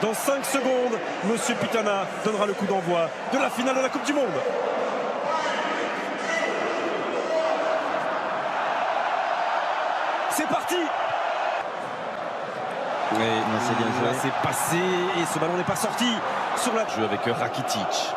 Dans 5 secondes, Monsieur Pitana donnera le coup d'envoi de la finale de la Coupe du Monde. C'est parti. Oui, c'est bien joué. C'est passé et ce ballon n'est pas sorti sur la jeu avec Rakitic.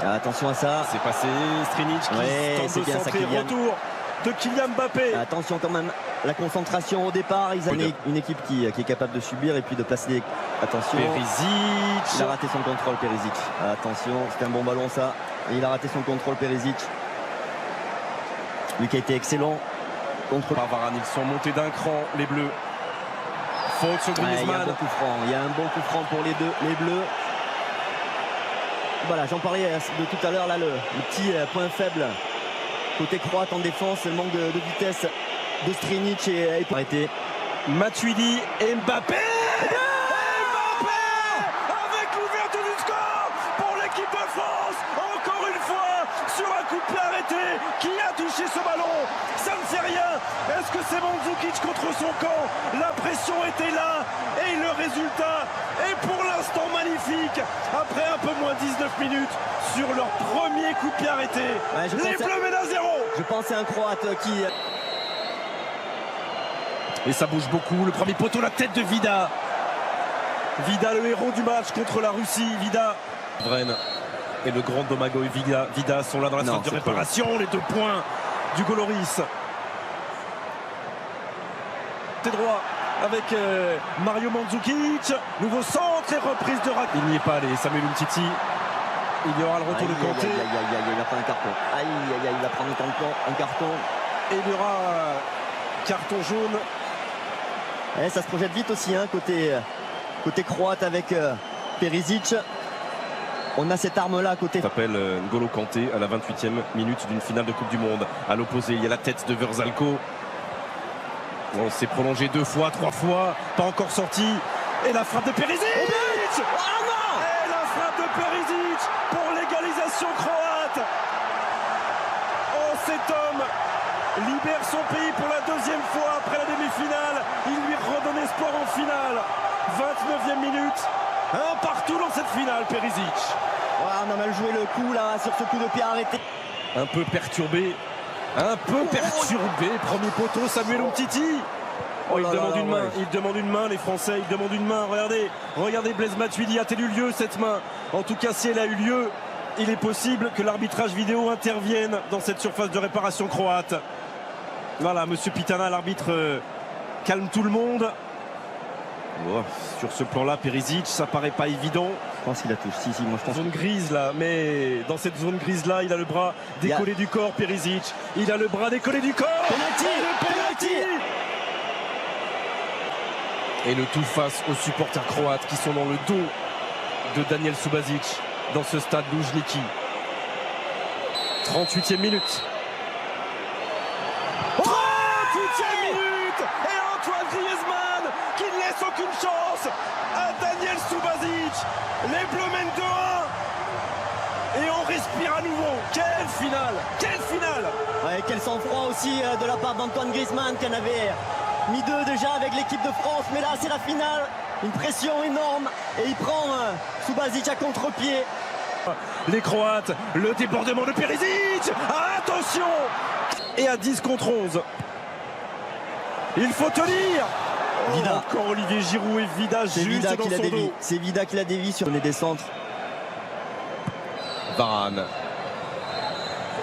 Attention à ça. C'est passé, Strinic qui tente de centrer, retour de Kylian Mbappé. Attention quand même, la concentration au départ. Ils ont une équipe qui est capable de subir et puis de placer des... Attention. Perisic. Il a raté son contrôle, Perisic. Attention, c'était un bon ballon ça. Et il a raté son contrôle, Perisic. Lui qui a été excellent. Contre Varane, ils sont montés d'un cran, les Bleus. Faute sur Griezmann. Il y a un bon coup franc. Il y a un bon coup franc pour les Bleus. Voilà, j'en parlais de tout à l'heure, là, le petit point faible côté croate en défense, le manque de vitesse de Strinic et arrêté. Matuidi et Mbappé. Mbappé avec l'ouverture du score pour l'équipe de France. Encore une fois, sur un coup de pied arrêté, qui a touché ce ballon? Ça ne fait rien. Est-ce que c'est Mandzukic contre son camp? La pression était là et le résultat est pour l'instant magnifique. Après un peu moins 19 minutes sur leur premier coup de pied arrêté. Ouais, les Bleus mènent à 0. Je pense à un Croate qui... Et ça bouge beaucoup. Le premier poteau, la tête de Vida. Vida, le héros du match contre la Russie. Vida. Vren et le grand Domagoj Vida sont là dans la phase de réparation. Les 2 points du Goloris. C'est droit avec Mario Mandzukic. Nouveau centre et reprise de Rakitic. Il n'y est pas allé. Samuel Umtiti. Il y aura le retour de Kanté. Il va prendre un carton. Il va prendre un carton. Et il y aura carton jaune. Et ça se projette vite aussi, hein, côté croate avec Perisic. On a cette arme-là à côté. Ça s'appelle N'Golo Kanté à la 28e minute d'une finale de Coupe du Monde. À l'opposé, il y a la tête de Verzalco. On s'est prolongé 2 fois, 3 fois. Pas encore sorti. Et la frappe de Perisic. Oh non! Et la frappe de Perisic pour l'égalisation croate. Oh, cet homme libère son pays pour la 2e fois après la demi-finale. Il lui redonne espoir en finale. 29e minute. Un partout dans cette finale, Perisic. Ouais, on a mal joué le coup là sur ce coup de pied arrêté. Un peu perturbé. Premier poteau, Samuel Umtiti. Oh, il demande une main. Il demande une main, les Français. Il demande une main. Regardez Blaise Matuidi. A-t-elle eu lieu cette main? En tout cas, si elle a eu lieu, il est possible que l'arbitrage vidéo intervienne dans cette surface de réparation croate. Voilà, Monsieur Pitana, l'arbitre, calme tout le monde. Oh, sur ce plan-là, Perisic, ça paraît pas évident. Je pense qu'il la touche. Si, moi je pense. Zone grise là, mais dans cette zone grise-là, il a le bras décollé du corps, Perisic. Il a le bras décollé du corps. Penalty. Et le tout face aux supporters croates qui sont dans le dos de Daniel Subasic dans ce stade Luzhniki. 38e minute. 38e minute. Et Antoine Griezmann qui ne laisse aucune chance à Daniel Subasic. Les Bleus mènent 2-1. Et on respire à nouveau. Quelle finale! Quelle finale! Ouais, quel sang-froid aussi de la part d'Antoine Griezmann qui en avait mis 2 déjà avec l'équipe de France. Mais là, c'est la finale. Une pression énorme. Et il prend Subasic à contre-pied. Les Croates, le débordement de Perisic. Attention! Et à 10 contre 11. Il faut tenir. Vida. Encore Olivier Giroud et Vida juste dans son dos. C'est Vida qui l'a dévié sur les descentes. Varane.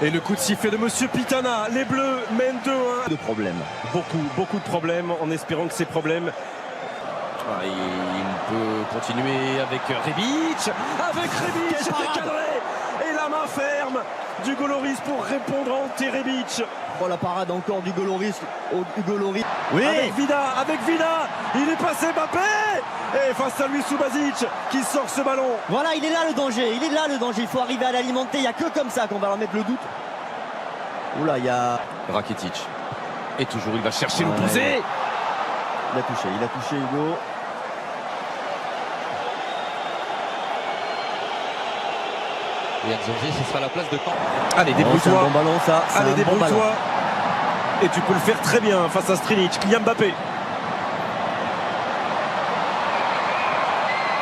Et le coup de sifflet de Monsieur Pitana. Les Bleus mènent 2-1. De problèmes. Beaucoup de problèmes, en espérant que ces problèmes... il peut continuer avec Rebic. C'était cadré. Et la main ferme du Goloris pour répondre à Ante Rebic. Oh, la parade encore du Goloris. Oui. Avec Vida. Il est passé Mbappé. Et face à lui Subasic qui sort ce ballon. Voilà, il est là le danger. Il faut arriver à l'alimenter. Il n'y a que comme ça qu'on va leur mettre le doute. Oula, il y a Rakitic. Et toujours il va chercher l'opposé. Il a touché Hugo. Et Nzonzi, ce sera la place de camp. Allez, débrouille-toi. C'est un bon ballon ça. Allez, débrouille-toi. Et tu peux le faire très bien face à Strinic. Kylian Mbappé.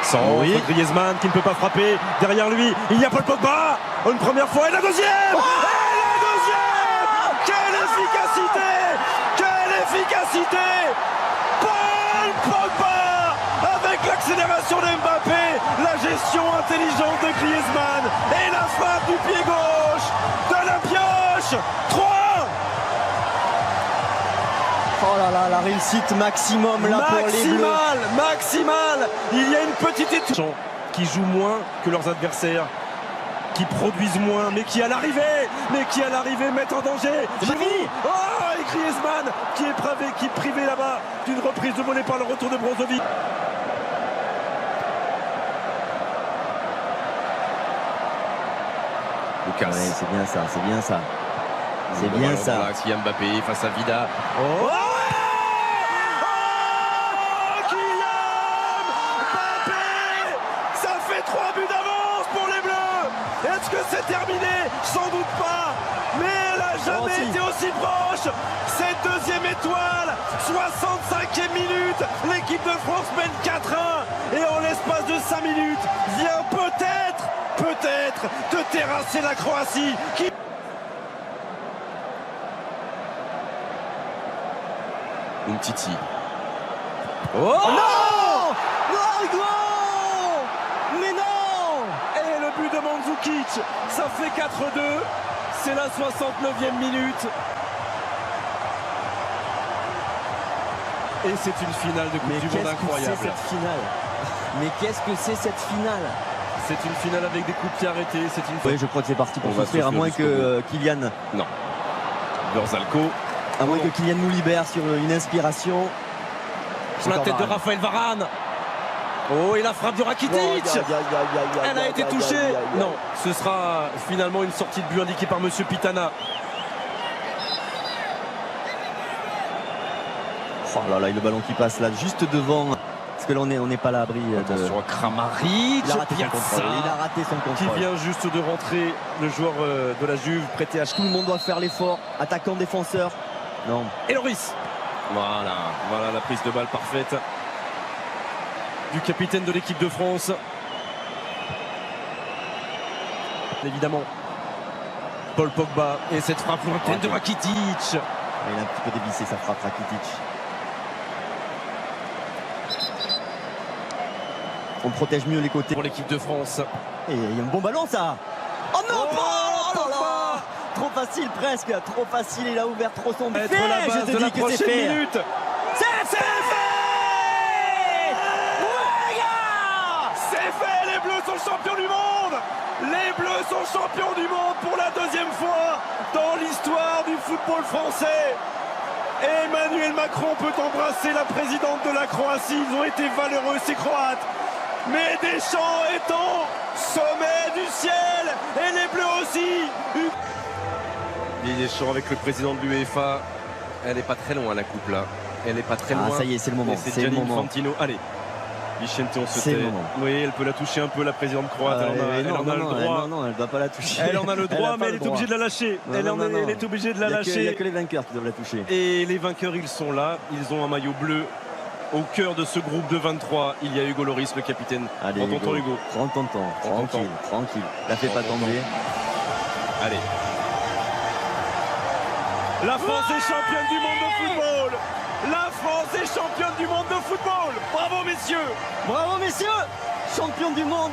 Sans Griezmann qui ne peut pas frapper. Derrière lui, il y a Paul Pogba. Une première fois et la deuxième. Et la deuxième. Quelle efficacité. Quelle efficacité. Paul Pogba avec l'accélération de Mbappé, la gestion intelligente de Griezmann et la frappe du pied gauche de la pioche. 3. Oh là là, la réussite maximum là pour les Bleus. Maximale. Il y a une petite étoile qui jouent moins que leurs adversaires, qui produisent moins, mais qui à l'arrivée mettent en danger. Oh, et Griezmann qui est privé là-bas d'une reprise de volée par le retour de Brozovic. Lucas. Ouais, c'est bien ça, c'est bien ça. C'est bien ça. Kylian Mbappé face à Vida. Oh, Kylian Mbappé. Ça fait 3 buts d'avance pour les Bleus. Est-ce que c'est terminé? Sans doute pas. Mais elle n'a jamais été aussi proche. Cette deuxième étoile, 65e minute. L'équipe de France mène 4-1. Et en l'espace de 5 minutes, vient peut-être de terrasser la Croatie. Umtiti. Oh non! Non! Mais non! Et le but de Mandzukic, ça fait 4-2. C'est la 69e minute. Et c'est une finale de Coupe du Monde incroyable. Mais qu'est-ce que c'est cette finale? Mais qu'est-ce que c'est cette finale? C'est une finale avec des coups de pied arrêtés. Oui, je crois que c'est parti pour souffrir, à moins que Kylian. Non. Berzalco. À moins que Kylian nous libère sur une inspiration. Sur la tête de Raphaël Varane. Oh, et la frappe de Rakitic. Elle a été touchée. Non, ce sera finalement une sortie de but indiquée par Monsieur Pitana. Oh là là, et le ballon qui passe là, juste devant. Parce que là, on n'est pas à l'abri de... Attention à Kramaric. Il a raté son contrôle. Il a raté son contrôle. Qui vient juste de rentrer, le joueur de la Juve, prêté à... Tout le monde doit faire l'effort. Attaquant, défenseur. Non. Et Loris. Voilà la prise de balle parfaite du capitaine de l'équipe de France. Évidemment, Paul Pogba et cette frappe lointaine de Rakitic. Il a un petit peu dévissé sa frappe, Rakitic. On protège mieux les côtés pour l'équipe de France. Et il y a un bon ballon ça. Oh non, trop facile presque, trop facile, il a ouvert trop son but. Je te dis que c'est fait. Minute. C'est fait. C'est fait, les Bleus sont champions du monde. Les Bleus sont champions du monde pour la deuxième fois dans l'histoire du football français. Et Emmanuel Macron peut embrasser la présidente de la Croatie. Ils ont été valeureux, ces Croates. Mais Deschamps est au sommet du ciel. Et les Bleus aussi. Deschamps avec le président de l'UEFA. Elle n'est pas très loin, la coupe là. Elle n'est pas très loin. Ça y est, c'est le moment. C'est Gianni Infantino. Allez. Vicente, on se tait. Oui, elle peut la toucher un peu, la présidente croate. Elle en a le droit. Non, elle ne doit pas la toucher. Elle en a le droit, mais elle est obligée de la lâcher. Elle est obligée de la lâcher. Il n'y a que les vainqueurs qui doivent la toucher. Et les vainqueurs, ils sont là. Ils ont un maillot bleu. Au cœur de ce groupe de 23, il y a Hugo Loris, le capitaine. Allez, prends ton temps, Hugo. Prends ton temps. Tranquille. La fais pas tomber. Allez. La France est championne du monde de football. La France est championne du monde de football. Bravo, messieurs. Bravo, messieurs. Champion du monde.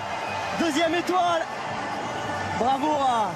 Deuxième étoile. Bravo à...